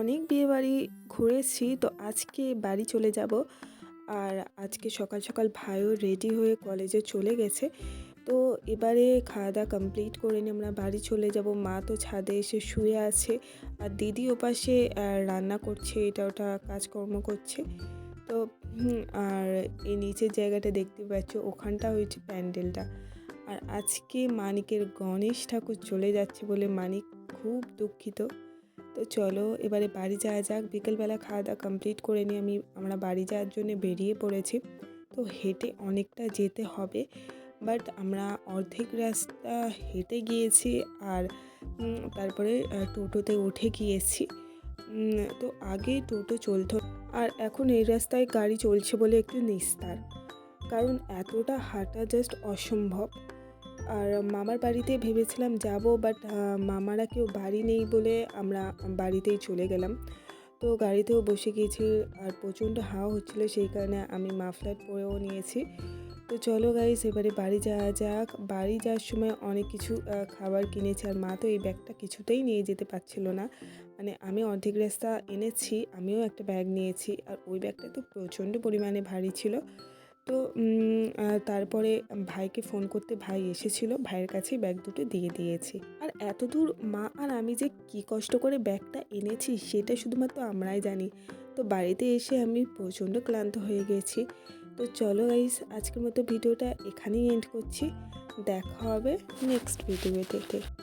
অনেক বিয়েবাড়ি ঘুরেছি, তো আজকে বাড়ি চলে যাব। আর আজকে সকাল সকাল ভাইও রেডি হয়ে কলেজে চলে গেছে। তো এবারে খাওয়া দাওয়া কমপ্লিট করে নিয়ে আমরা বাড়ি চলে যাব। মা তো ছাদে এসে শুয়ে আছে, আর দিদি ওপাশে রান্না করছে, এটা ওটা কাজকর্ম করছে। তো আর এই নিচের জায়গাটা দেখতে পাচ্ছ, ওখানটা হয়েছে প্যান্ডেলটা। আর আজকে মানিকের গণেশ ঠাকুর চলে যাচ্ছে বলে মানিক খুব দুঃখিত। তো চলো এবারে বাড়ি যাওয়া যাক। বিকেলবেলা খাওয়া দাওয়া কমপ্লিট করে নিয়ে আমরা বাড়ি যাওয়ার জন্য বেরিয়ে পড়েছি। তো হেঁটে অনেকটা যেতে হবে, বাট আমরা অর্ধেক রাস্তা হেঁটে গিয়েছি। আর তারপরে টোটোতে উঠে গিয়েছি। তো আগে টোটো চলতো, আর এখন এই রাস্তায় গাড়ি চলছে বলে একটু নিস্তার, কারণ এতটা হাঁটা জাস্ট অসম্ভব। আর মামার বাড়িতে ভেবেছিলাম যাব, বাট মামারা কেউ বাড়ি নেই বলে আমরা বাড়িতেই চলে গেলাম। তো গাড়িতেও বসে গিয়েছি, আর প্রচণ্ড হাওয়া হচ্ছিলো, সেই কারণে আমি মাফলার পরেও নিয়েছি। তো চলো গাইস, এবারে বাড়ি যাওয়া যাক। বাড়ি যাওয়ার সময় অনেক কিছু খাবার কিনেছি, আর মা তো এই ব্যাগটা কিছুতেই নিয়ে যেতে পারছিল না। মানে আমি অর্ধেক রাস্তা এনেছি, আমিও একটা ব্যাগ নিয়েছি, আর ওই ব্যাগটা তো প্রচণ্ড পরিমাণে ভারী ছিল। তো তারপরে ভাইকে ফোন করতে ভাই এসেছিলো, ভাইয়ের কাছে ব্যাগ দুটো দিয়ে দিয়েছি। আর এত দূর মা আর আমি যে কী কষ্ট করে ব্যাগটা এনেছি সেটা শুধুমাত্র আমরাই জানি। তো বাড়িতে এসে আমি প্রচণ্ড ক্লান্ত হয়ে গেছি। তো চলো গাইস, আজকের মতো ভিডিওটা এখানেই এন্ড করছি। দেখা হবে নেক্সট ভিডিওতে।